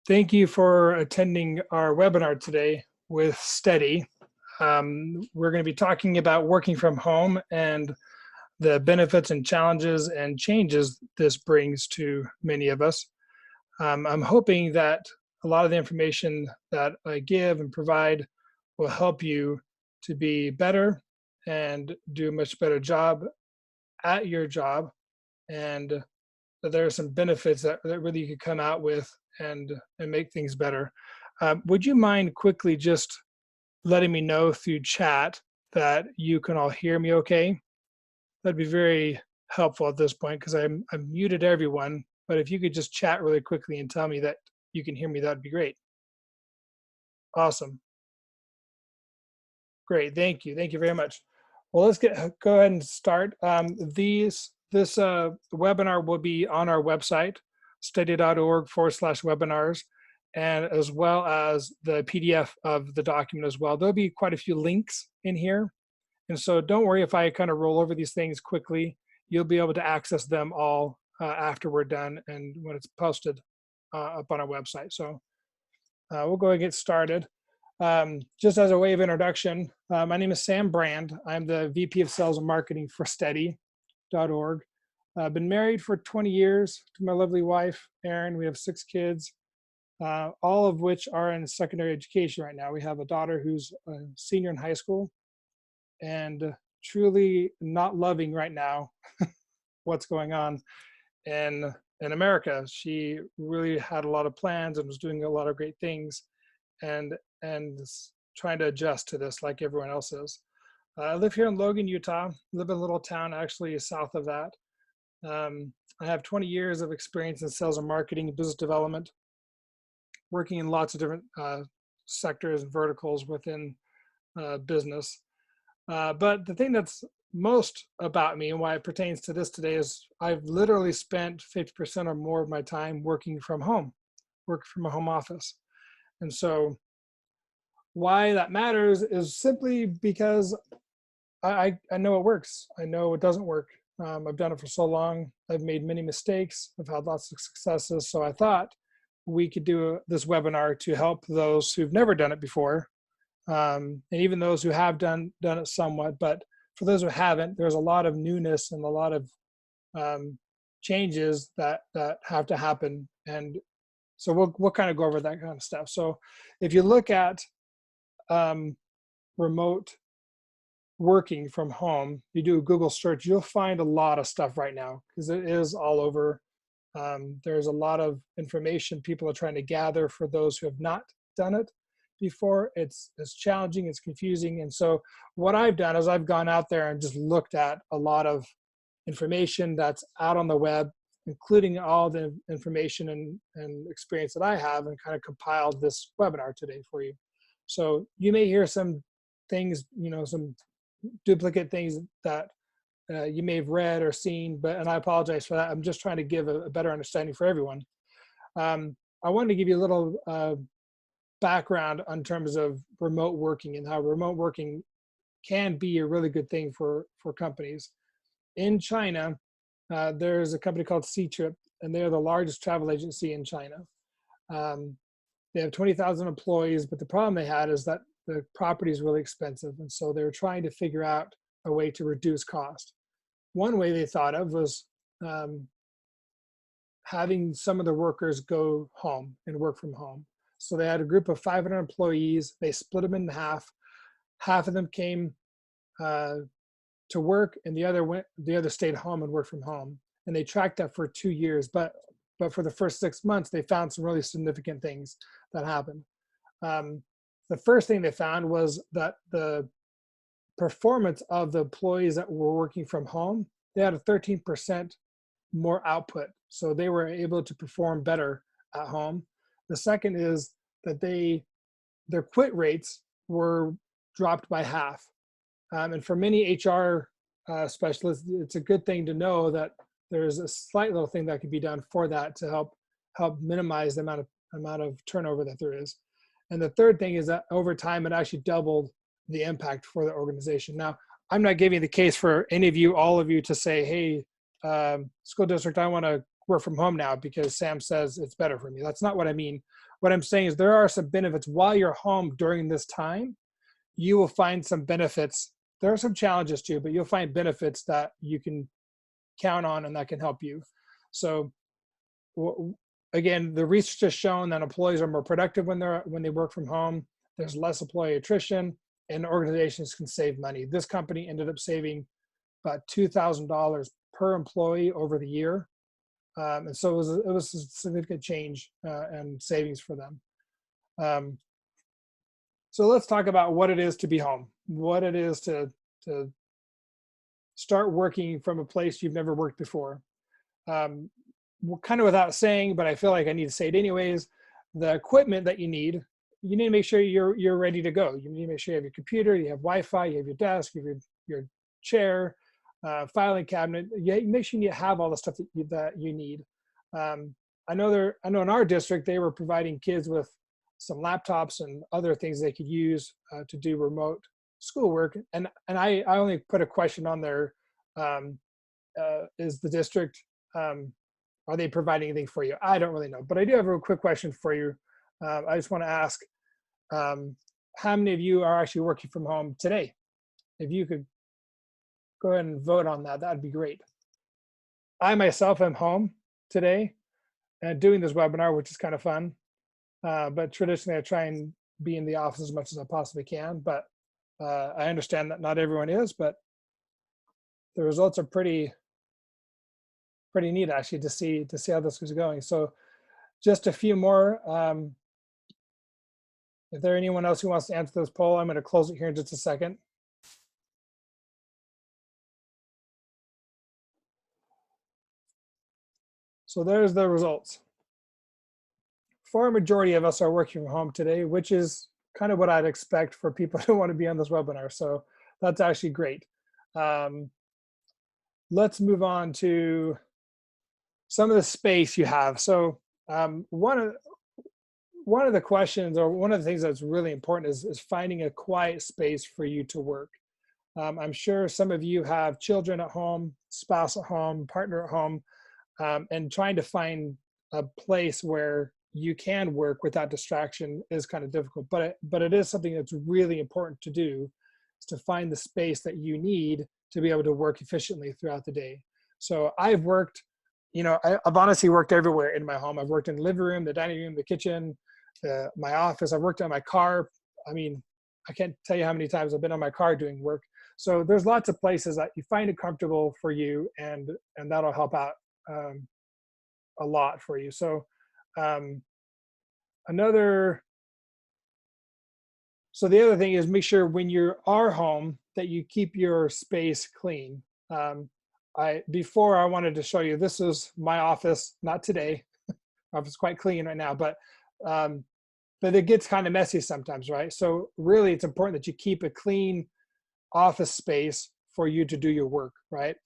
Thank you for attending our webinar today with STEDI. We're going to be talking about working from home and the benefits and challenges and changes this brings to many of us. I'm hoping that a lot of the information that I give and provide will help you to be better and do a much better job at your job, and that there are some benefits that really you could come out with and make things better. Would you mind quickly just letting me know through chat that you can all hear me okay? That'd be very helpful at this point because I'm muted everyone, but if you could just chat really quickly and tell me that you can hear me, that'd be great. Awesome. Great, thank you. Thank you very much. Well, let's go ahead and start. This webinar will be on our website, stedi.org/webinars, and as well as the PDF of the document as well. There'll be quite a few links in here. And so don't worry if I kind of roll over these things quickly. You'll be able to access them all after we're done and when it's posted up on our website. So we'll go and get started. Just as a way of introduction, my name is Sam Brand. I'm the VP of Sales and Marketing for STEDI.org. I've been married for 20 years to my lovely wife, Erin. We have 6 kids, all of which are in secondary education right now. We have a daughter who's a senior in high school and truly not loving right now what's going on in America. She really had a lot of plans and was doing a lot of great things and trying to adjust to this like everyone else is. I live here in Logan, Utah. Live in a little town actually south of that. I have 20 years of experience in sales and marketing and business development, working in lots of different sectors and verticals within business. But the thing that's most about me and why it pertains to this today is I've literally spent 50% or more of my time working from home, working from a home office. And so why that matters is simply because I know it works. I know it doesn't work. I've done it for so long. I've made many mistakes. I've had lots of successes. So I thought we could do this webinar to help those who've never done it before. And even those who have done it somewhat, but for those who haven't, there's a lot of newness and a lot of changes that have to happen. And so we'll kind of go over that kind of stuff. So if you look at remote working from home, you do a Google search, you'll find a lot of stuff right now because it is all over. There's a lot of information people are trying to gather for those who have not done it before. It's challenging, it's confusing. And so what I've done is I've gone out there and just looked at a lot of information that's out on the web, including all the information and experience that I have, and kind of compiled this webinar today for you. So you may hear some things, some duplicate things that you may have read or seen, and I apologize for that. I'm just trying to give a better understanding for everyone. I wanted to give you a little background in terms of remote working and how remote working can be a really good thing for companies. In China, there's a company called C-Trip, and they're the largest travel agency in China. They have 20,000 employees, but the problem they had is that the property is really expensive, and so they were trying to figure out a way to reduce cost. One way they thought of was having some of the workers go home and work from home. So they had a group of 500 employees. They split them in half. Half of them came to work, and the other stayed home and worked from home. And they tracked that for 2 years. But for the first 6 months, they found some really significant things that happened. The first thing they found was that the performance of the employees that were working from home, they had a 13% more output. So they were able to perform better at home. The second is that their quit rates were dropped by half. And for many HR specialists, it's a good thing to know that there's a slight little thing that could be done for that to help minimize the amount of turnover that there is. And the third thing is that over time, it actually doubled the impact for the organization. Now, I'm not giving the case for any of you, all of you, to say, hey, school district, I want to work from home now because Sam says it's better for me. That's not what I mean. what I'm saying is there are some benefits while you're home during this time. You will find some benefits. There are some challenges too, but you'll find benefits that you can count on and that can help you. So again, the research has shown that employees are more productive when they work from home. There's less employee attrition, and organizations can save money. This company ended up saving about $2,000 per employee over the year, and so it was a significant change and savings for them. So let's talk about what it is to be home, what it is to start working from a place you've never worked before. Kind of without saying, but I feel like I need to say it anyways, the equipment that you need to make sure you're ready to go. You need to make sure you have your computer, you have Wi-Fi, you have your desk, you have your chair, filing cabinet. You make sure you have all the stuff that you need. I know in our district, they were providing kids with some laptops and other things they could use to do remote schoolwork. And I only put a question on there, is the district, are they providing anything for you? I don't really know, but I do have a quick question for you. I just want to ask, how many of you are actually working from home today? If you could go ahead and vote on that, that'd be great. I myself am home today and doing this webinar, which is kind of fun. But traditionally I try and be in the office as much as I possibly can, but I understand that not everyone is, but the results are pretty neat actually to see how this is going. So just a few more. If there anyone else who wants to answer this poll, I'm going to close it here in just a second. So there's the results. For a majority of us are working from home today, which is kind of what I'd expect for people who want to be on this webinar. So that's actually great. Let's move on to some of the space you have. So one of the questions, or one of the things that's really important is finding a quiet space for you to work. I'm sure some of you have children at home, spouse at home, partner at home, and trying to find a place where you can work without distraction is kind of difficult, but it is something that's really important to do, is to find the space that you need to be able to work efficiently throughout the day. So I've worked, I've honestly worked everywhere in my home. I've worked in the living room, the dining room, the kitchen, my office. I've worked on my car. I mean, I can't tell you how many times I've been on my car doing work. So there's lots of places that you find it comfortable for you, and that'll help out a lot for you. So the other thing is make sure when you are home that you keep your space clean. Before I wanted to show you, this is my office, not today. My office is quite clean right now, but it gets kind of messy sometimes, right? So really it's important that you keep a clean office space for you to do your work, right?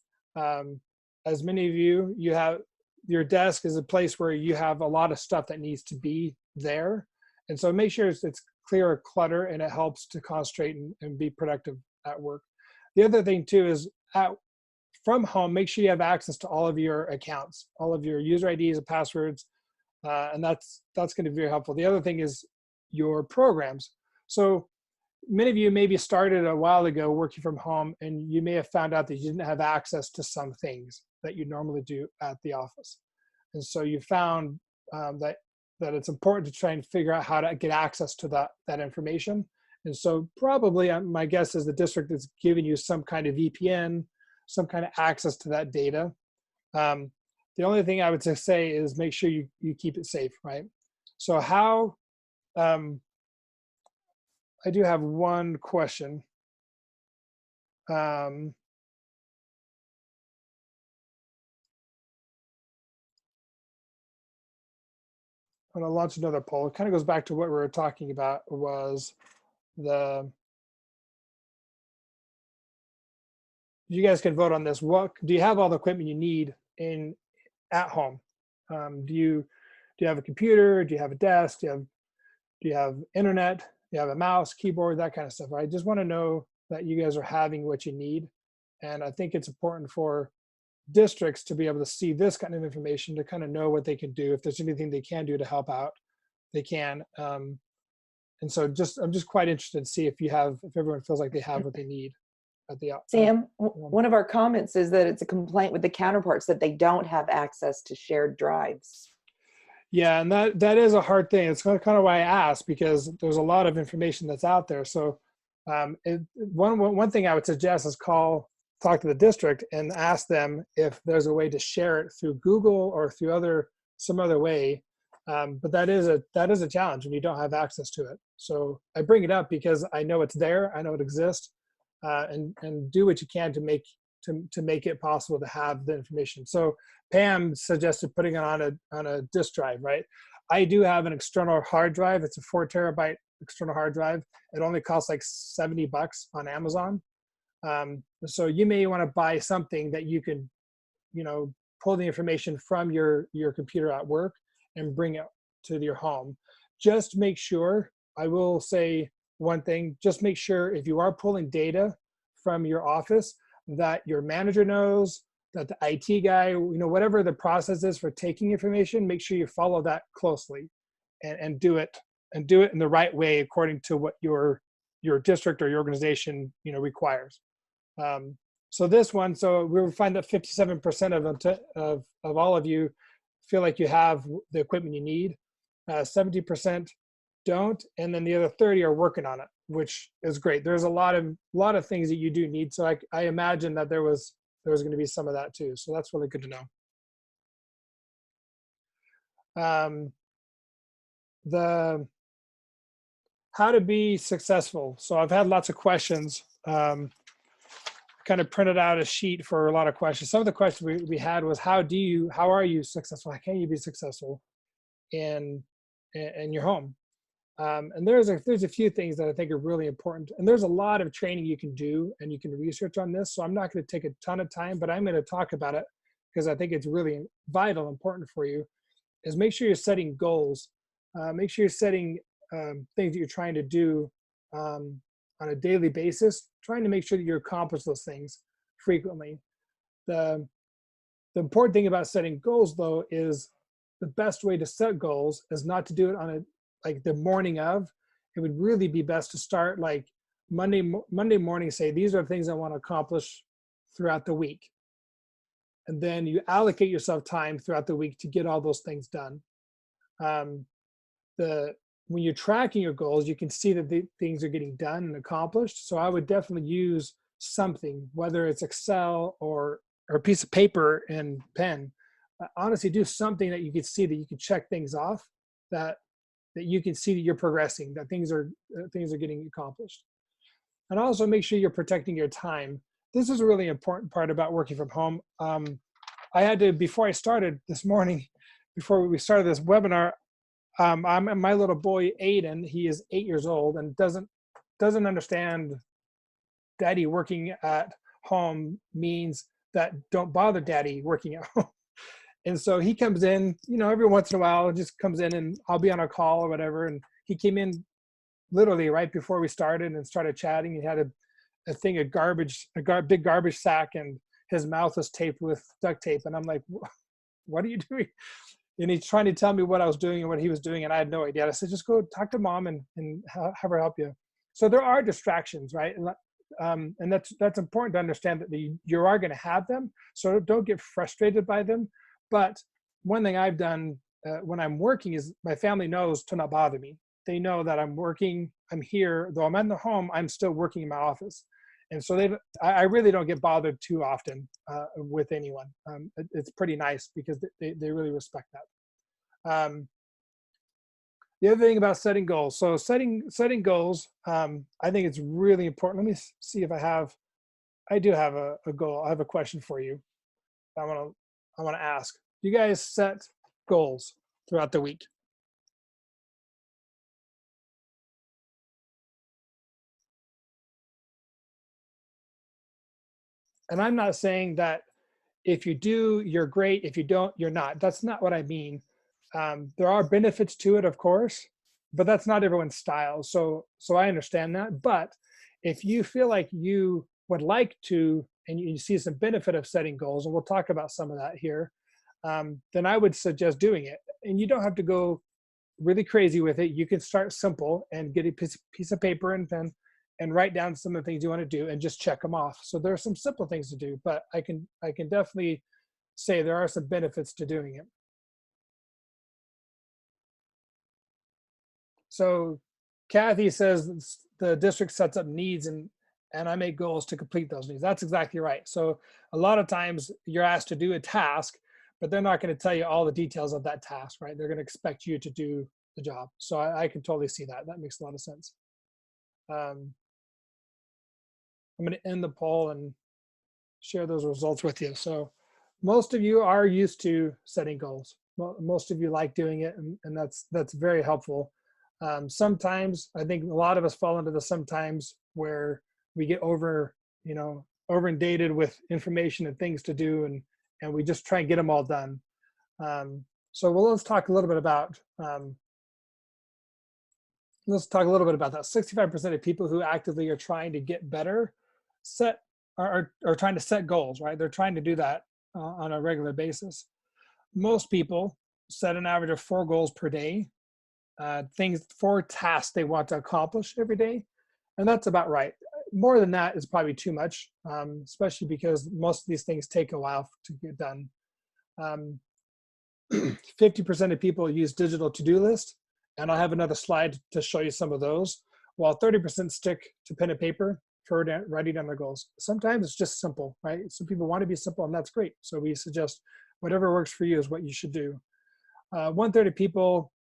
As many of you have, your desk is a place where you have a lot of stuff that needs to be there. And so make sure it's clear of clutter, and it helps to concentrate and be productive at work. The other thing too is from home, make sure you have access to all of your accounts, all of your user IDs and passwords, and that's going to be very helpful. The other thing is your programs. So many of you maybe started a while ago working from home, and you may have found out that you didn't have access to some things that you normally do at the office. And so you found that it's important to try and figure out how to get access to that information. And so probably my guess is the district is giving you some kind of VPN, some kind of access to that data. The only thing I would say is make sure you keep it safe, right? So how, I do have one question. I'm going to launch another poll. It kind of goes back to what we were talking about, was you guys can vote on this. What do you have all the equipment you need at home? Do you have a computer? Do you have a desk? Do you have internet? Do you have a mouse, keyboard, that kind of stuff? I just want to know that you guys are having what you need. And I think it's important for districts to be able to see this kind of information, to kind of know what they can do, if there's anything they can do to help out. they can. And so I'm just quite interested to see if everyone feels like they have what they need at the Sam, one of our comments is that it's a complaint with the counterparts that they don't have access to shared drives. Yeah, and that is a hard thing. It's kind of why I asked, because there's a lot of information that's out there. So one thing I would suggest is talk to the district and ask them if there's a way to share it through Google or through some other way. But that is a challenge when you don't have access to it. So I bring it up because I know it's there, I know it exists, and do what you can to make it possible to have the information. So Pam suggested putting it on a disk drive, right? I do have an external hard drive. It's a 4 terabyte external hard drive. It only costs like $70 on Amazon. So you may want to buy something that you can, pull the information from your computer at work and bring it to your home. Just make sure, I will say one thing, just make sure if you are pulling data from your office that your manager knows, that the IT guy, whatever the process is for taking information, make sure you follow that closely and do it in the right way according to what your district or your organization, requires. So this one, so we find that 57% of all of you feel like you have the equipment you need. 70% don't, and then the other 30 are working on it, which is great. There's a lot of things that you do need. So I imagine that there was going to be some of that too. So that's really good to know. How to be successful. So I've had lots of questions. Kind of printed out a sheet for a lot of questions. Some of the questions we had was, how are you successful? How can you be successful in your home? And there's a few things that I think are really important. And there's a lot of training you can do and you can research on this. So I'm not going to take a ton of time, but I'm going to talk about it because I think it's really vital, important for you, is make sure you're setting goals. Make sure you're setting things that you're trying to do on a daily basis, trying to make sure that you accomplish those things frequently. The important thing about setting goals, though, is the best way to set goals is not to do it on like the morning of. It would really be best to start like Monday morning, say, these are the things I want to accomplish throughout the week. And then you allocate yourself time throughout the week to get all those things done. When you're tracking your goals, you can see that the things are getting done and accomplished. So I would definitely use something, whether it's Excel or a piece of paper and pen. Honestly, do something that you can see, that you can check things off, that you can see that you're progressing, that things are getting accomplished. And also make sure you're protecting your time. This is a really important part about working from home. I had to, before I started this morning, before we started this webinar, my little boy Aiden, he is 8 years old and doesn't understand daddy working at home means that don't bother daddy working at home. And so he comes in, every once in a while, just comes in and I'll be on a call or whatever. And he came in literally right before we started and started chatting. He had a thing of garbage, big garbage sack, and his mouth was taped with duct tape. And I'm like, what are you doing? And he's trying to tell me what I was doing and what he was doing, and I had no idea. I said, just go talk to mom and have her help you. So there are distractions, right? And that's important to understand, that you are going to have them. So don't get frustrated by them. But one thing I've done when I'm working is my family knows to not bother me. They know that I'm working, I'm here, though I'm in the home, I'm still working in my office. And so I really don't get bothered too often with anyone. It's pretty nice because they really respect that. The other thing about setting goals. So setting goals, I think it's really important. Let me see if I do have a goal. I have a question for you. I want to ask. Do you guys set goals throughout the week? And I'm not saying that if you do, you're great. If you don't, you're not. That's not what I mean. There are benefits to it, of course, but that's not everyone's style. So I understand that. But if you feel like you would like to, and you see some benefit of setting goals, and we'll talk about some of that here, then I would suggest doing it. And you don't have to go really crazy with it, you can start simple and get a piece of paper and pen and write down some of the things you want to do and just check them off. So there are some simple things to do, but I can definitely say there are some benefits to doing it. So Kathy says the district sets up needs and I make goals to complete those needs. That's exactly right. So a lot of times you're asked to do a task, but they're not going to tell you all the details of that task, right? They're going to expect you to do the job. So I can totally see that. That makes a lot of sense. I'm going to end the poll and share those results with you. So most of you are used to setting goals. Most of you like doing it, and that's very helpful. Sometimes I think a lot of us fall into the sometimes where we get over inundated with information and things to do, and we just try and get them all done. So let's talk a little bit about that. 65% of people who actively are trying to get better are trying to set goals, right? They're trying to do that on a regular basis. Most people set an average of 4 goals per day, 4 tasks they want to accomplish every day, and that's about right. More than that is probably too much, especially because most of these things take a while to get done. 50% of people use digital to-do lists, and I'll have another slide to show you some of those, while 30% stick to pen and paper for writing down their goals. Sometimes it's just simple, right? Some people want to be simple, and that's great. So we suggest whatever works for you is what you should do. 1/3 of people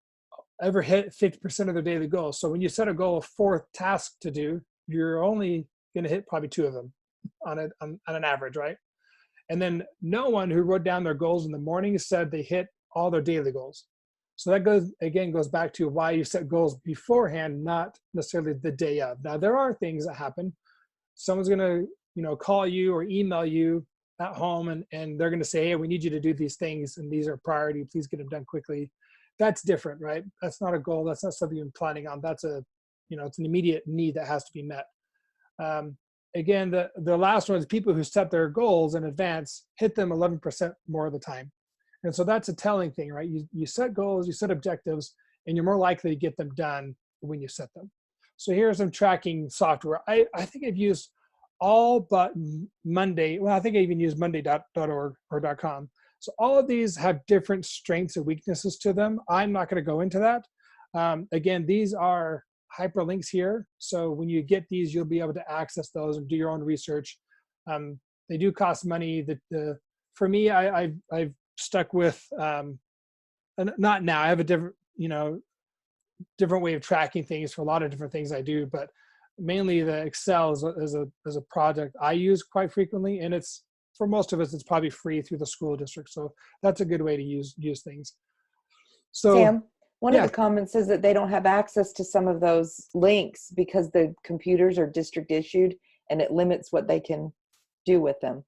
ever hit 50% of their daily goals. So when you set a goal of 4 tasks to do, you're only going to hit probably 2 of them on an average, right? And then no one who wrote down their goals in the morning said they hit all their daily goals. So that goes back to why you set goals beforehand, not necessarily the day of. Now there are things that happen. Someone's going to call you or email you at home, and they're going to say, hey, we need you to do these things, and these are priority. Please get them done quickly. That's different, right? That's not a goal. That's not something you're planning on. That's it's an immediate need that has to be met. Again, the last one is people who set their goals in advance hit them 11% more of the time. And so that's a telling thing, right? You set goals, you set objectives, and you're more likely to get them done when you set them. So here's some tracking software. I think I've used all but Monday. Well, I think I even used monday.org or .com. So all of these have different strengths and weaknesses to them. I'm not going to go into that. Again, these are hyperlinks here. So when you get these, you'll be able to access those and do your own research. They do cost money. For me, I've stuck with, not now, I have a different way of tracking things for a lot of different things I do, but mainly the Excel is a project I use quite frequently, and it's, for most of us, it's probably free through the school district. So that's a good way to use things. So Sam, one of yeah. the comments is that they don't have access to some of those links because the computers are district issued and it limits what they can do with them.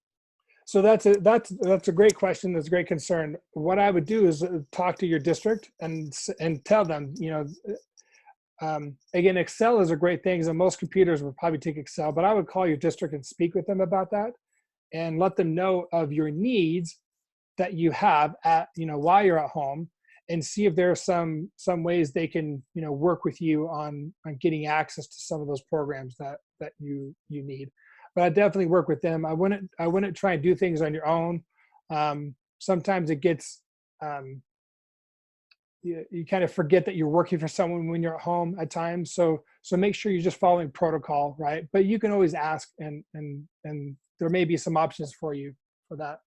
So that's a great question. That's a great concern. What I would do is talk to your district and tell them, again, Excel is a great thing, and most computers will probably take Excel, but I would call your district and speak with them about that and let them know of your needs that you have while you're at home, and see if there are some ways they can work with you on getting access to some of those programs that you need. But I definitely work with them. I wouldn't try and do things on your own. Sometimes it gets you kind of forget that you're working for someone when you're at home at times. So make sure you're just following protocol, right? But you can always ask, and there may be some options for you for that.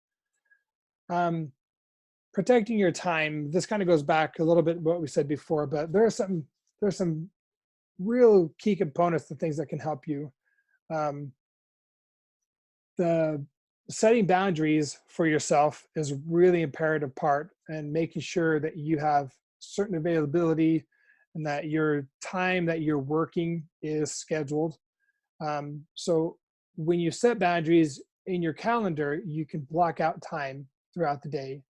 Protecting your time. This kind of goes back a little bit to what we said before, but there's some real key components to things that can help you. The setting boundaries for yourself is a really imperative part, and making sure that you have certain availability and that your time that you're working is scheduled. So when you set boundaries in your calendar, you can block out time throughout the day.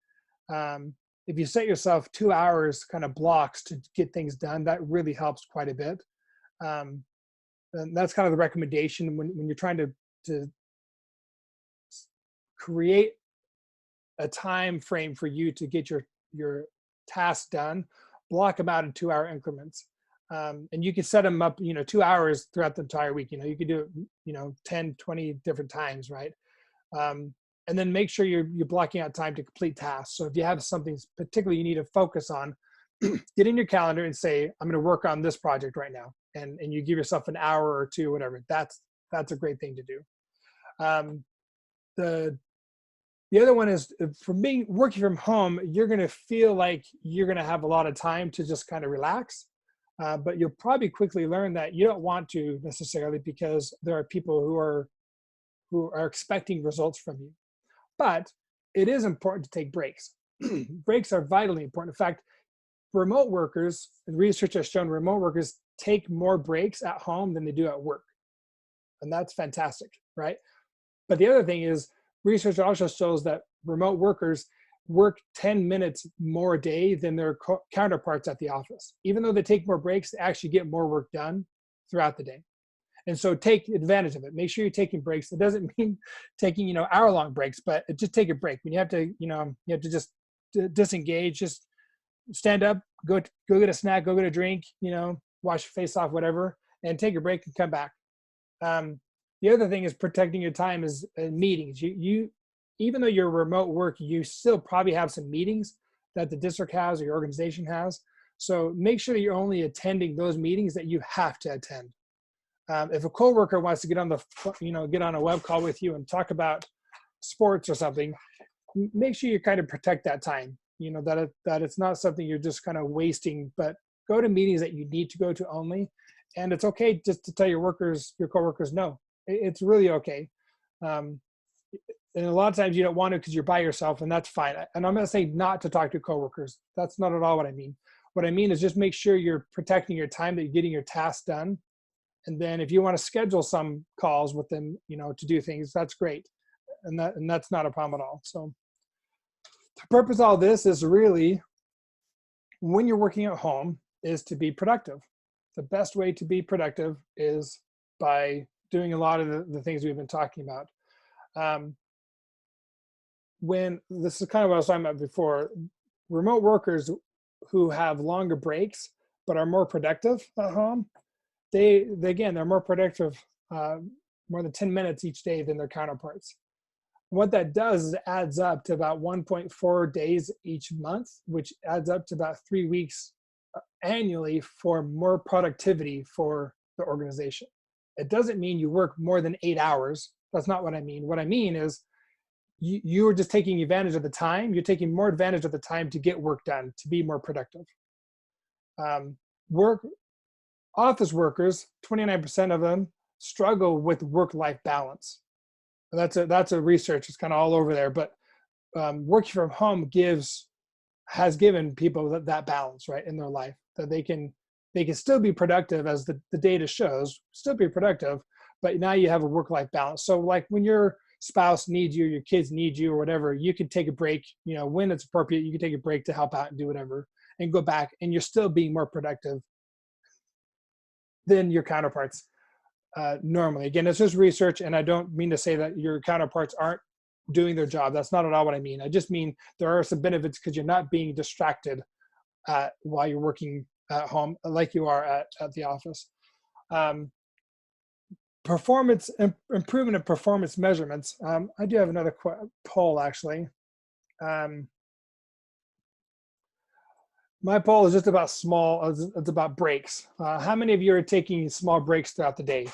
If you set yourself 2 hours kind of blocks to get things done, that really helps quite a bit. And that's kind of the recommendation when you're trying to create a time frame for you to get your tasks done. block them out in 2-hour increments. And you can set them up, 2 hours throughout the entire week. You could do it, 10, 20 different times, right? And then make sure you're blocking out time to complete tasks. So if you have something particularly you need to focus on, get in your calendar and say, I'm going to work on this project right now. And you give yourself an hour or two, whatever. That's a great thing to do. The other one is, from working from home, you're going to feel like you're going to have a lot of time to just kind of relax. But you'll probably quickly learn that you don't want to necessarily, because there are people who are expecting results from you. But it is important to take breaks. Breaks are vitally important. In fact, remote workers, research has shown remote workers take more breaks at home than they do at work. And that's fantastic, right? But the other thing is, research also shows that remote workers work 10 minutes more a day than their counterparts at the office. Even though they take more breaks, they actually get more work done throughout the day. And so take advantage of it. Make sure you're taking breaks. It doesn't mean taking, hour-long breaks, but just take a break. When you have to, you have to just disengage, just stand up, go get a snack, go get a drink, wash your face off, whatever, and take a break and come back. The other thing is protecting your time is meetings. You even though you're remote work, you still probably have some meetings that the district has or your organization has. So make sure that you're only attending those meetings that you have to attend. If a coworker wants to get on a web call with you and talk about sports or something, make sure you kind of protect that time. That it's not something you're just kind of wasting, but go to meetings that you need to go to only. And it's okay just to tell your coworkers no. It's really okay. And a lot of times you don't want to because you're by yourself, and that's fine. And I'm not saying not to talk to coworkers. That's not at all what I mean. What I mean is just make sure you're protecting your time, that you're getting your tasks done. And then if you want to schedule some calls with them, to do things, that's great. And that's not a problem at all. So the purpose of all this is really, when you're working at home, is to be productive. The best way to be productive is by doing a lot of the things we've been talking about. When this is kind of what I was talking about before, remote workers who have longer breaks but are more productive at home, they're more productive, more than 10 minutes each day than their counterparts. What that does is it adds up to about 1.4 days each month, which adds up to about 3 weeks annually for more productivity for the organization. It doesn't mean you work more than 8 hours. That's not what I mean. What I mean is you are just taking advantage of the time. You're taking more advantage of the time to get work done, to be more productive. Office workers, 29% of them struggle with work-life balance. And that's a research. It's kind of all over there. But working from home has given people that balance, right, in their life, that they can still be productive, as the data shows, still be productive, but now you have a work-life balance. So like when your spouse needs you, your kids need you, or whatever, you can take a break, when it's appropriate, you can take a break to help out and do whatever and go back, and you're still being more productive than your counterparts normally. Again, it's just research, and I don't mean to say that your counterparts aren't doing their job. That's not at all what I mean. I just mean there are some benefits because you're not being distracted while you're working at home like you are at the office. Improvement of performance measurements. I do have another poll, actually. My poll is just about it's about breaks. How many of you are taking small breaks throughout the day?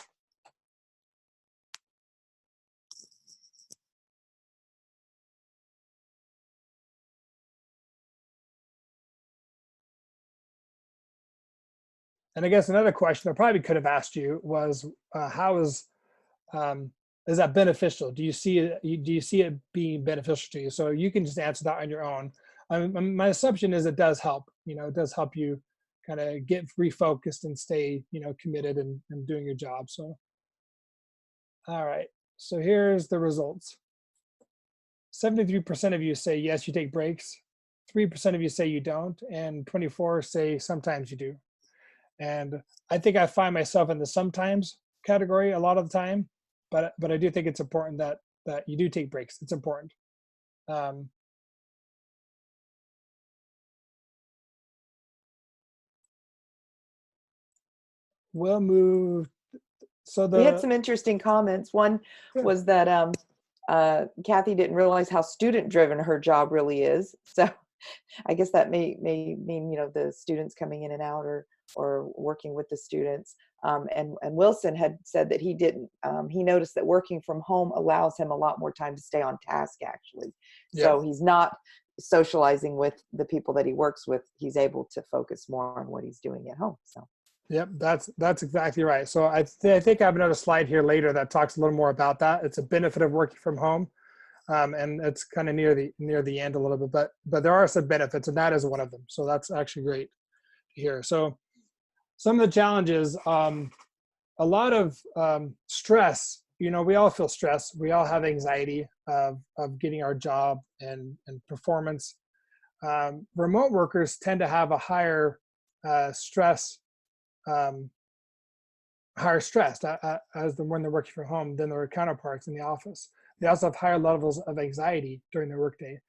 And I guess another question I probably could have asked you was, how is that beneficial? Do you see it being beneficial to you? So you can just answer that on your own. My assumption is it does help. It does help you kind of get refocused and stay, committed and doing your job. So, all right. So here's the results. 73% of you say yes, you take breaks. 3% of you say you don't, and 24 say sometimes you do. And I think I find myself in the sometimes category a lot of the time, but I do think it's important that you do take breaks. It's important. we'll move. So We had the, some interesting comments. One yeah, was that Kathy didn't realize how student driven her job really is. So I guess that may mean, the students coming in and out, or working with the students. And Wilson had said that he didn't. He noticed that working from home allows him a lot more time to stay on task, actually. yep. So he's not socializing with the people that he works with. He's able to focus more on what he's doing at home. So Yep, that's exactly right. So I think I have another slide here later that talks a little more about that. It's a benefit of working from home, and it's kind of near the end a little bit, but there are some benefits, and that is one of them. So that's actually great to hear. So some of the challenges, a lot of stress. We all feel stress. We all have anxiety of getting our job and performance. Remote workers tend to have a stress. Um, higher stressed when they're working from home than their counterparts in the office. They also have higher levels of anxiety during their workday.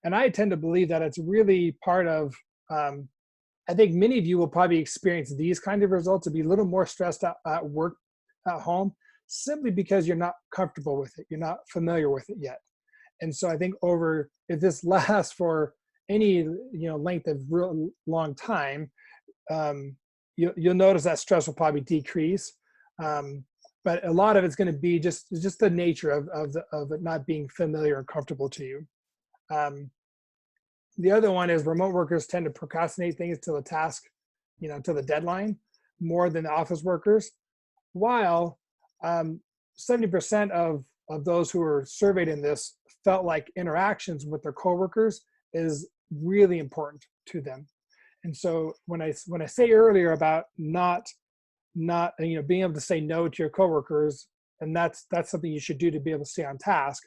And I tend to believe that it's really part of, I think many of you will probably experience these kind of results, to be a little more stressed out at work, at home, simply because you're not comfortable with it. You're not familiar with it yet. And so I think if this lasts for any length of real long time, you'll notice that stress will probably decrease. But a lot of it's going to be just the nature of it not being familiar and comfortable to you. The other one is remote workers tend to procrastinate things to the task, to the deadline, more than the office workers. While 70% of those who were surveyed in this felt like interactions with their coworkers is really important to them. And so when I say earlier about not being able to say no to your coworkers, and that's something you should do to be able to stay on task,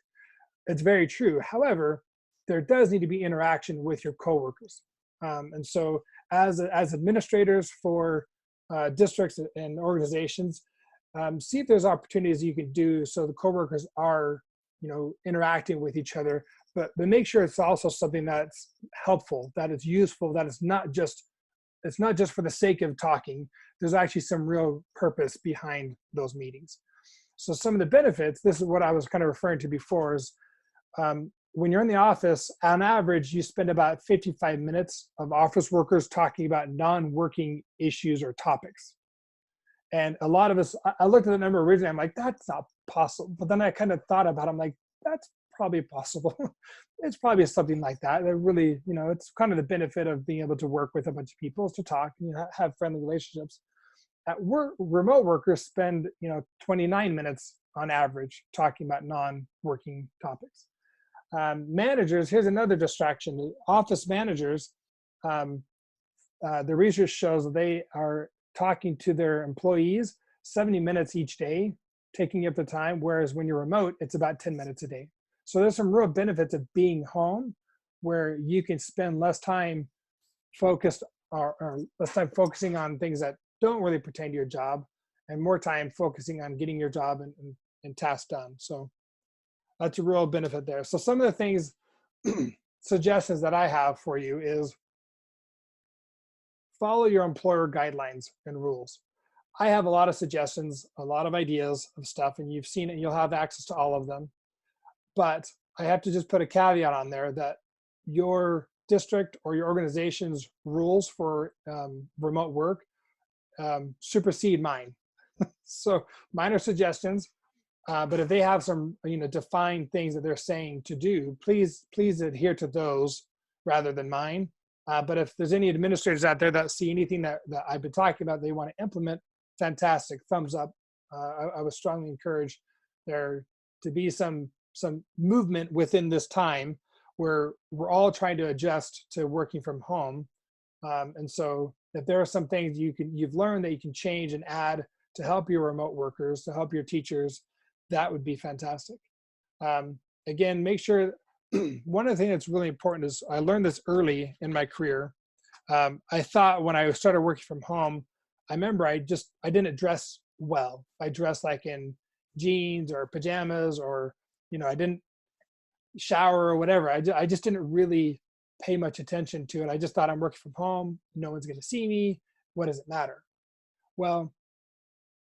it's very true. However, there does need to be interaction with your coworkers. And so as administrators for districts and organizations, see if there's opportunities you can do so the coworkers are interacting with each other, but make sure it's also something that's helpful, that it's useful, that it's not just for the sake of talking. There's actually some real purpose behind those meetings. So some of the benefits, this is what I was kind of referring to before, is when you're in the office, on average, you spend about 55 minutes of office workers talking about non-working issues or topics. And a lot of us, I looked at the number originally, I'm like, that's not possible. But then I kind of thought about it, I'm like, that's probably possible. It's probably something like that. They're really, it's kind of the benefit of being able to work with a bunch of people, is to talk, have friendly relationships. At work, remote workers spend, 29 minutes on average talking about non-working topics. Managers, here's another distraction. Office managers, the research shows that they are talking to their employees 70 minutes each day, taking up the time, whereas when you're remote, it's about 10 minutes a day. So there's some real benefits of being home, where you can spend less time focused or less time focusing on things that don't really pertain to your job, and more time focusing on getting your job and tasks done. So that's a real benefit there. So some of the things, suggestions that I have for you is follow your employer guidelines and rules. I have a lot of suggestions, a lot of ideas of stuff, and you've seen it, you'll have access to all of them. But I have to just put a caveat on there that your district or your organization's rules for remote work supersede mine. So mine are suggestions, but if they have some defined things that they're saying to do, please adhere to those rather than mine. But if there's any administrators out there that see anything that I've been talking about, they want to implement, fantastic, thumbs up. I would strongly encourage there to be some movement within this time where we're all trying to adjust to working from home. And so if there are some things you've learned that you can change and add to help your remote workers, to help your teachers, that would be fantastic. Again, make sure, one of the things that's really important is, I learned this early in my career. I thought when I started working from home, I remember I didn't dress well. I dressed like in jeans or pajamas, or, I didn't shower or whatever. I just didn't really pay much attention to it. I just thought, I'm working from home. No one's going to see me. What does it matter? Well,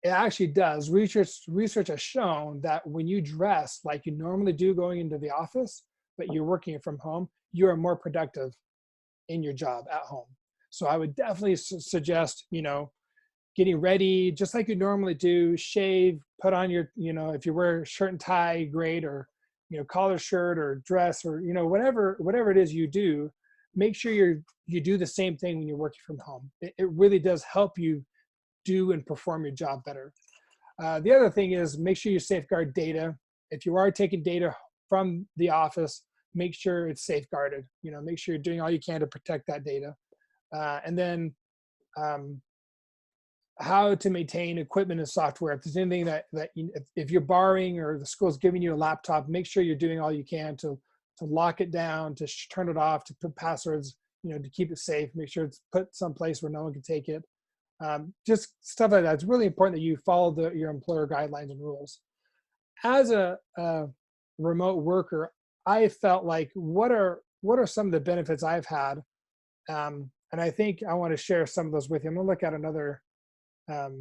It actually does. Research has shown that when you dress like you normally do going into the office, but you're working from home, you are more productive in your job at home. So I would definitely suggest, getting ready just like you normally do, shave, put on your, if you wear shirt and tie, great, or, collar shirt or dress or, whatever it is you do, make sure you do the same thing when you're working from home. It really does help you do and perform your job better. The other thing is make sure you safeguard data. If you are taking data from the office, make sure it's safeguarded. Make sure you're doing all you can to protect that data. And then how to maintain equipment and software. If there's anything if you're borrowing or the school's giving you a laptop, make sure you're doing all you can to lock it down, to turn it off, to put passwords, to keep it safe. Make sure it's put someplace where no one can take it. Just stuff like that. It's really important that you follow your employer guidelines and rules. As a remote worker, I felt like what are some of the benefits I've had, and I think I want to share some of those with you. I'm gonna look at another. I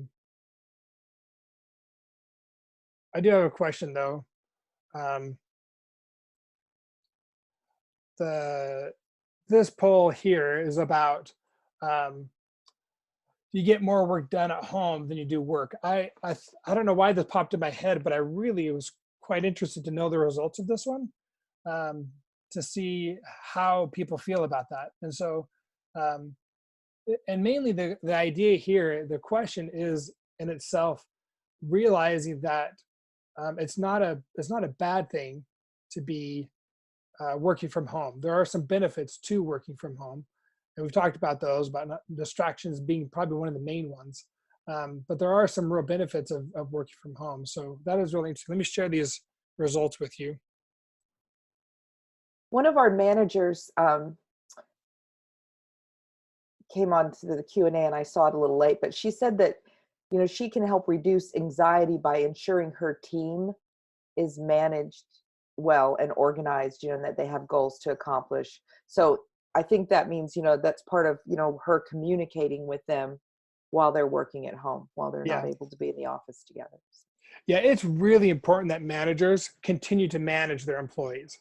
do have a question though. Um, this poll here is about you get more work done at home than you do work. I don't know why this popped in my head, but I really was quite interested to know the results of this one, to see how people feel about that. And so, and mainly the idea here, the question is in itself realizing that it's not a bad thing to be working from home. There are some benefits to working from home, and we've talked about those, about distractions being probably one of the main ones. But there are some real benefits of working from home. So that is really interesting. Let me share these results with you. One of our managers came on to the Q&A, and I saw it a little late, but she said that, she can help reduce anxiety by ensuring her team is managed well and organized, and that they have goals to accomplish. So I think that means, that's part of, her communicating with them while they're working at home, while they're not Yeah. able to be in the office together. Yeah, it's really important that managers continue to manage their employees.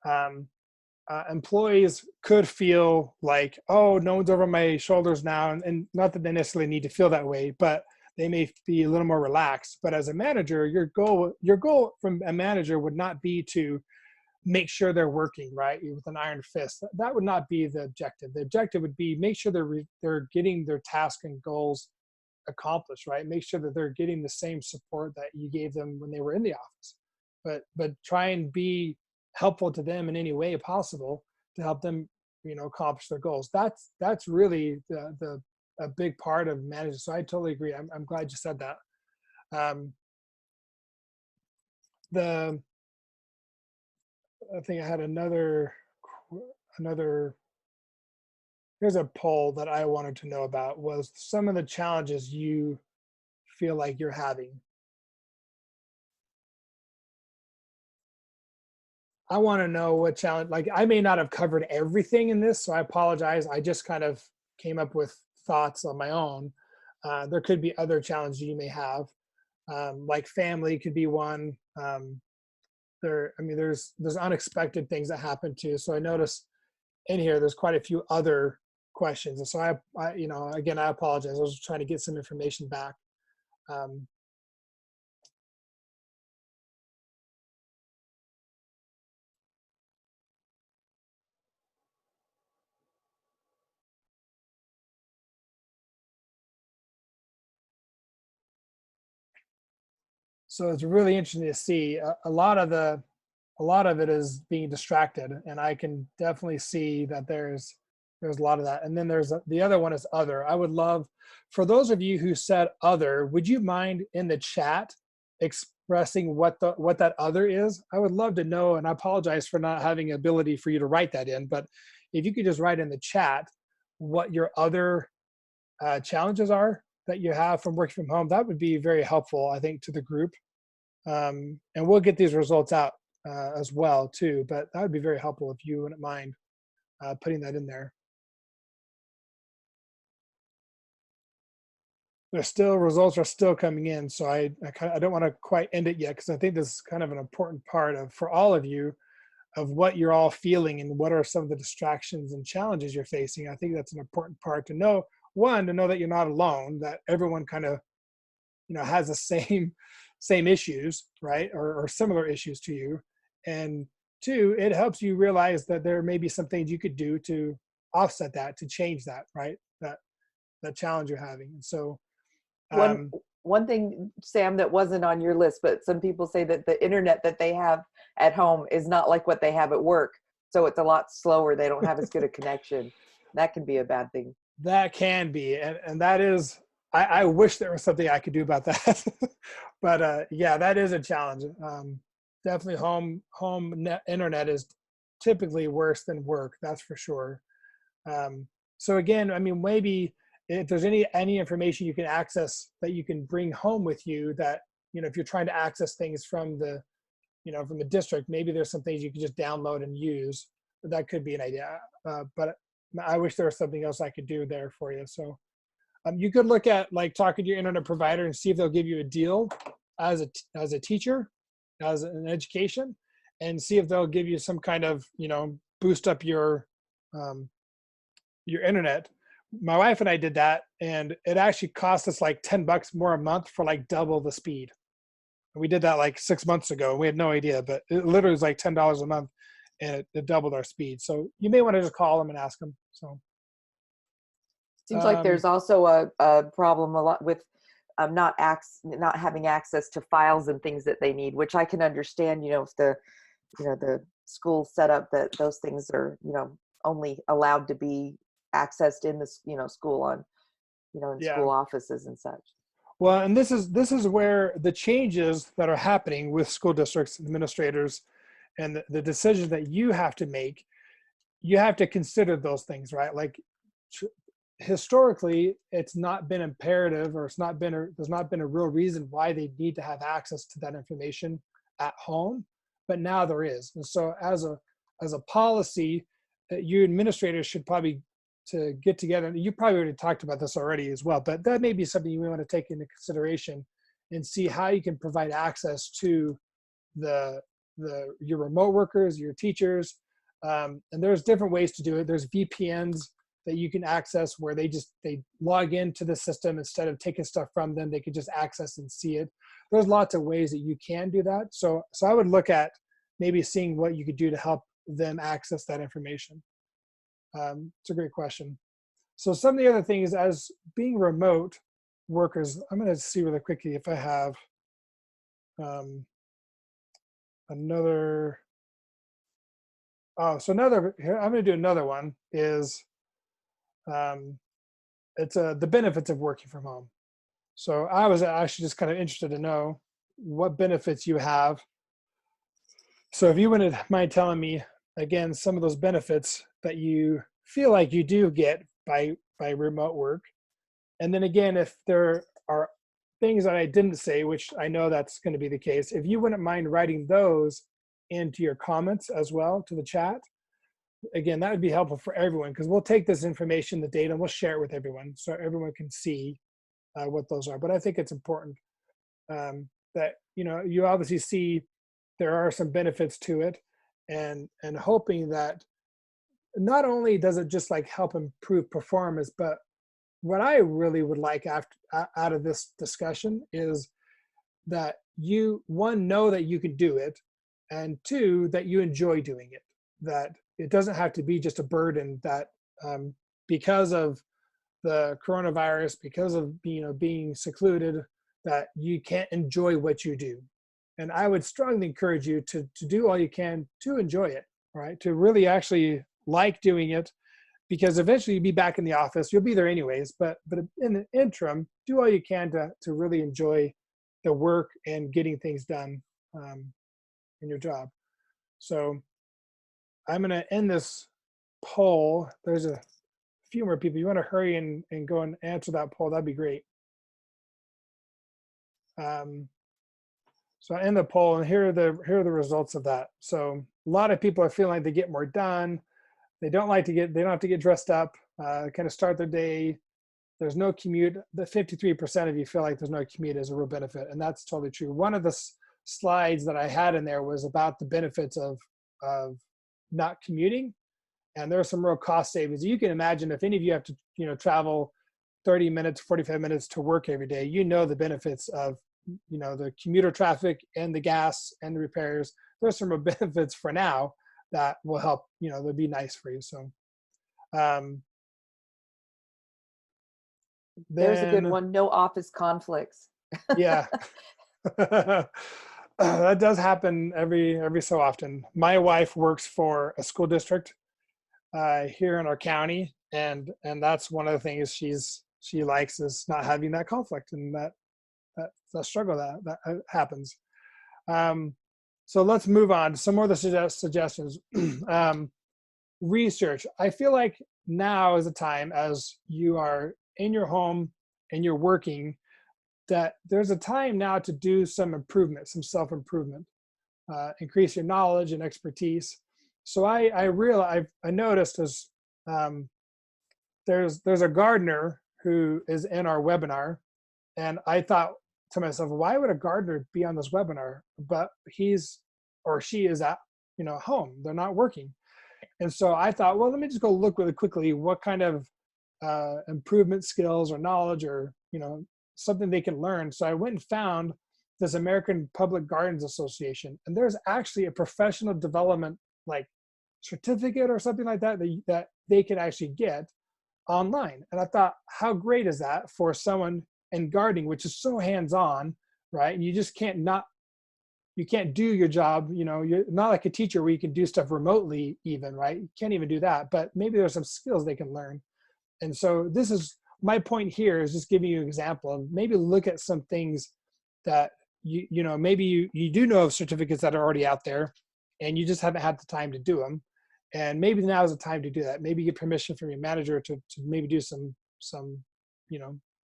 Um, Employees could feel like, oh, no one's over my shoulders now, and not that they necessarily need to feel that way, but they may be a little more relaxed. But as a manager, your goal from a manager would not be to make sure they're working right with an iron fist. That would not be the objective. The objective would be make sure they're getting their task and goals accomplished, right? Make sure that they're getting the same support that you gave them when they were in the office. But try and be helpful to them in any way possible to help them, accomplish their goals. That's really the a big part of managing. So I totally agree. I'm glad you said that. The I think I had another. Here's a poll that I wanted to know about was some of the challenges you feel like you're having. I want to know what challenge, like I may not have covered everything in this, so I apologize. I just kind of came up with thoughts on my own. There could be other challenges you may have, like family could be one. There's unexpected things that happen too. So I noticed in here, there's quite a few other questions. And so again, I apologize. I was trying to get some information back. Um, so it's really interesting to see a lot of it is being distracted, and I can definitely see that there's a lot of that. And then the other one is other. I would love for those of you who said other, would you mind in the chat expressing what that other is? I would love to know, and I apologize for not having ability for you to write that in, but if you could just write in the chat what your other challenges are that you have from working from home, that would be very helpful, I think, to the group. And we'll get these results out as well too, but that would be very helpful if you wouldn't mind putting that in there. there's still results are still coming in. So I don't want to quite end it yet because I think this is kind of an important part of for all of you of what you're all feeling and what are some of the distractions and challenges you're facing. I think that's an important part to know. One, to know that you're not alone, that everyone kind of, has the same issues, right? Or similar issues to you. And two, it helps you realize that there may be some things you could do to offset that, to change that, right? That challenge you're having. And so, One um, one thing, Sam, that wasn't on your list, but some people say that the internet that they have at home is not like what they have at work. So it's a lot slower. They don't have as good a connection. That can be a bad thing. that can be, and that is, I wish there was something I could do about that. But yeah, that is a challenge. Definitely internet is typically worse than work. That's for sure. So again, I mean, maybe if there's any information you can access that you can bring home with you that, if you're trying to access things from from the district, maybe there's some things you can just download and use. That could be an idea. But I wish there was something else I could do there for you. So you could look at like talking to your internet provider and see if they'll give you a deal as a teacher, as an education, and see if they'll give you some kind of, boost up um, your internet. My wife and I did that, and it actually cost us like $10 more a month for like double the speed. And we did that like 6 months ago. We had no idea, but it literally was like $10 a month, and it doubled our speed. So you may want to just call them and ask them. So Seems like um, there's also a problem a lot with not having access to files and things that they need, which I can understand. If the school set up that those things are only allowed to be accessed in the school on in yeah. school offices and such. Well, and this is where the changes that are happening with school districts, administrators, and the decisions that you have to make, you have to consider those things, right? Like historically, it's not been imperative, or there's not been a real reason why they need to have access to that information at home, but now there is. And so as a policy, you administrators should probably to get together. You probably already talked about this already as well, but that may be something you may want to take into consideration and see how you can provide access to the your remote workers, your teachers, and there's different ways to do it. There's VPNs that you can access where they log into the system instead of taking stuff from them. They can just access and see it. There's lots of ways that you can do that. So I would look at maybe seeing what you could do to help them access that information. It's a great question. So some of the other things, as being remote workers, I'm going to see really quickly if I have another. Oh, so here, I'm going to do another one is it's the benefits of working from home. So I was actually just kind of interested to know what benefits you have. So if you wouldn't mind telling me again some of those benefits that you feel like you do get by remote work, and then again if there are things that I didn't say, which I know that's going to be the case, if you wouldn't mind writing those into your comments as well to the chat, again that would be helpful for everyone because we'll take this information, the data, and we'll share it with everyone so everyone can see what those are. But I think it's important that you obviously see there are some benefits to it, and hoping that not only does it just like help improve performance, but what I really would like out of this discussion is that you, one, know that you can do it, and two, that you enjoy doing it, that it doesn't have to be just a burden that because of the coronavirus, because of being secluded, that you can't enjoy what you do. And I would strongly encourage you to do all you can to enjoy it, right? To really actually like doing it, because eventually you'll be back in the office. You'll be there anyways, but in the interim, do all you can to really enjoy the work and getting things done in your job. So I'm going to end this poll. There's a few more people. You want to hurry and go and answer that poll, that'd be great. So I end the poll, and here are the results of that. So a lot of people are feeling like they get more done. They don't have to get dressed up, kind of start their day, there's no commute. The 53% of you feel like there's no commute is a real benefit, and that's totally true. One of the slides that I had in there was about the benefits of not commuting, and there are some real cost savings. You can imagine if any of you have to, travel 30 minutes, 45 minutes to work every day, the benefits of, the commuter traffic and the gas and the repairs. There's some real benefits for now that will help, they'll be nice for you. So There's a good then, one. No office conflicts. yeah, that does happen every so often. My wife works for a school district here in our county, and that's one of the things she likes is not having that conflict, and that struggle that happens. So let's move on to some more of the suggestions. Research. I feel like now is a time, as you are in your home and you're working, that there's a time now to do some improvement, some self-improvement, increase your knowledge and expertise. So I noticed as there's a gardener who is in our webinar, and I thought to myself, why would a gardener be on this webinar? But he's or she is at home. They're not working. And so I thought, well, let me just go look really quickly what kind of improvement skills or knowledge or something they can learn. So I went and found this American Public Gardens Association, and there's actually a professional development like certificate or something like that that they can actually get online. And I thought, how great is that for someone in gardening, which is so hands-on, right? And you just you can't do your job, you're not like a teacher where you can do stuff remotely even, right? You can't even do that, but maybe there's some skills they can learn. And so this is my point here, is just giving you an example of maybe look at some things that maybe you do know of certificates that are already out there and you just haven't had the time to do them. And maybe now is the time to do that. Maybe get permission from your manager to maybe do some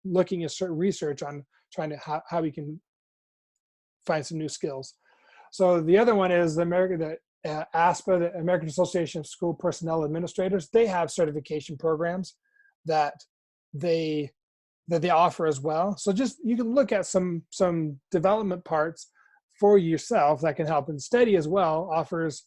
looking at certain research on trying to how we can find some new skills. So the other one is ASPA, the American Association of School Personnel Administrators. They have certification programs that they offer as well. So just you can look at some development parts for yourself that can help. And STEDI as well offers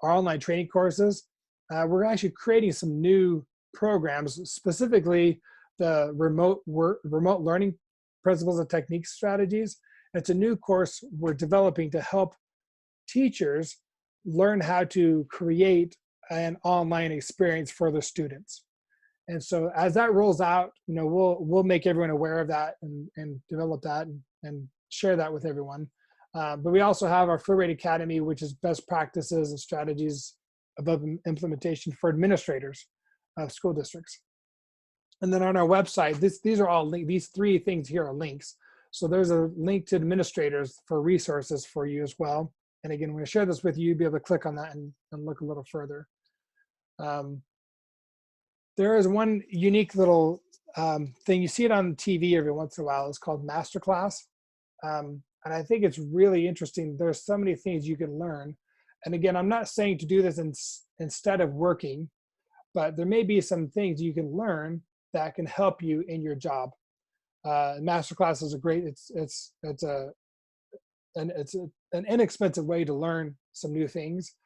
our online training courses. We're actually creating some new programs, specifically the remote learning principles and techniques strategies. It's a new course we're developing to help teachers learn how to create an online experience for the students. And so as that rolls out, we'll make everyone aware of that and develop that and share that with everyone. But we also have our Full Rate Academy, which is best practices and strategies above implementation for administrators of school districts. And then on our website, these are all these three things here are links. So there's a link to administrators for resources for you as well. And again, when I share this with you, you'll be able to click on that and look a little further. There is one unique little thing. You see it on TV every once in a while. It's called Masterclass. And I think it's really interesting. There's so many things you can learn. And again, I'm not saying to do this instead of working, but there may be some things you can learn that can help you in your job. Masterclass is a great, it's an inexpensive way to learn some new things.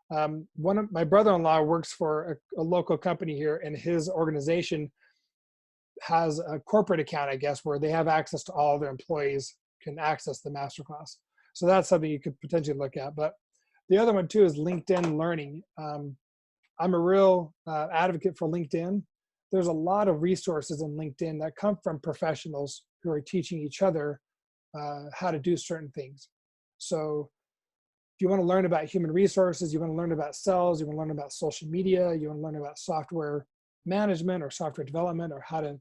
One of my brother-in-law works for a local company here, and his organization has a corporate account, I guess, where they have access to all their employees can access the masterclass. So that's something you could potentially look at. But the other one too is LinkedIn Learning. I'm a real advocate for LinkedIn. There's a lot of resources in LinkedIn that come from professionals who are teaching each other how to do certain things. So if you want to learn about human resources, you want to learn about sales, you want to learn about social media, you want to learn about software management or software development, or how to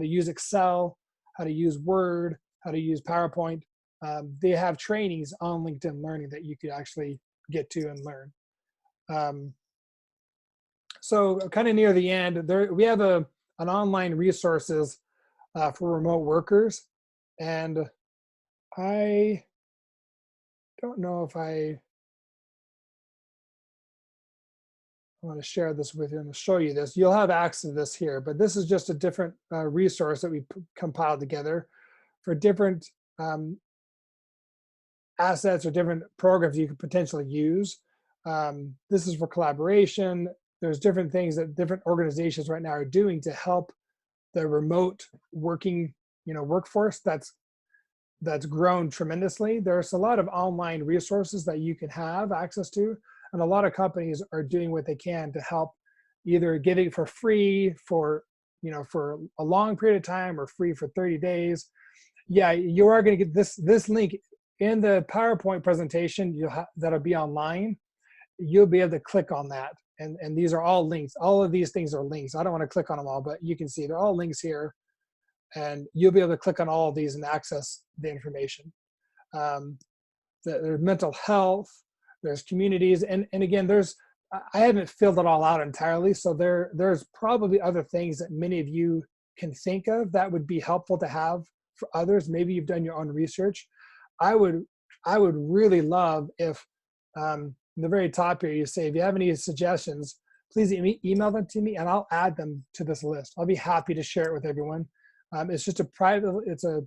use Excel, how to use Word, how to use PowerPoint. They have trainings on LinkedIn Learning that you could actually get to and learn. So kind of near the end, we have an online resources for remote workers, and I don't know if I want to share this with you and show you this. You'll have access to this here, but this is just a different resource that we compiled together for different assets or different programs you could potentially use. This is for collaboration. There's different things that different organizations right now are doing to help the remote working, workforce that's grown tremendously. There's a lot of online resources that you can have access to, and a lot of companies are doing what they can to help, either giving for free for for a long period of time or free for 30 days. Yeah, you are going to get this link in the PowerPoint presentation. That'll be online. You'll be able to click on that, and these are all links. All of these things are links. I don't want to click on them all, but you can see they're all links here, and you'll be able to click on all of these and access the information. There's mental health, there's communities, and again, I haven't filled it all out entirely, so there's probably other things that many of you can think of that would be helpful to have for others. Maybe you've done your own research. I would really love if in the very top here you say, if you have any suggestions, please email them to me and I'll add them to this list. I'll be happy to share it with everyone. It's just a private, it's a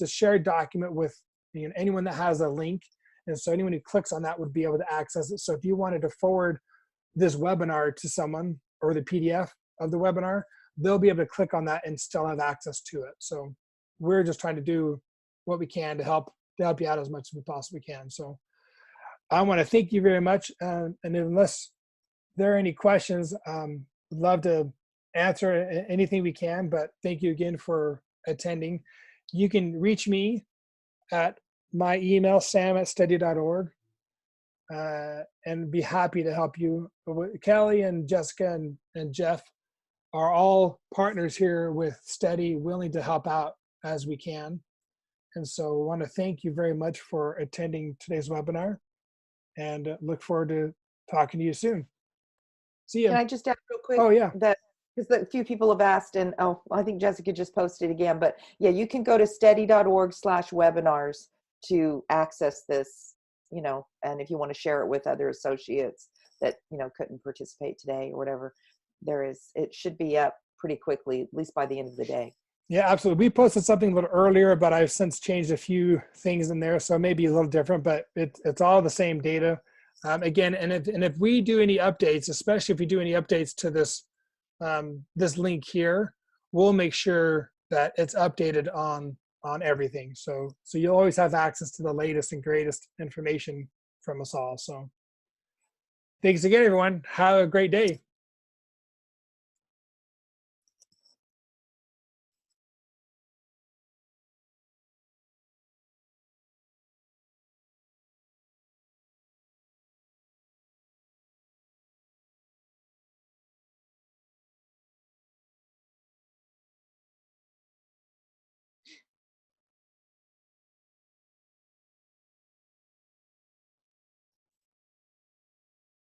shared document with anyone that has a link. And so anyone who clicks on that would be able to access it. So if you wanted to forward this webinar to someone, or the PDF of the webinar, they'll be able to click on that and still have access to it. So we're just trying to do what we can to help you out as much as we possibly can. So I want to thank you very much. And unless there are any questions, I'd love to answer anything we can, but thank you again for attending. You can reach me at my email, sam@stedi.org, and be happy to help you. Kelly and Jessica and Jeff are all partners here with STEDI, willing to help out as we can. And so I want to thank you very much for attending today's webinar, and look forward to talking to you soon. See you. Can I just add real quick? Oh, yeah. That because a few people have asked, and I think Jessica just posted again, but yeah, you can go to stedi.org/webinars to access this, and if you want to share it with other associates that, couldn't participate today or whatever, it should be up pretty quickly, at least by the end of the day. Yeah, absolutely. We posted something a little earlier, but I've since changed a few things in there, so maybe a little different, but it's all the same data. Again, and if we do any updates, especially if we do any updates to this this link here, we'll make sure that it's updated on everything. So you'll always have access to the latest and greatest information from us all. So thanks again, everyone. Have a great day.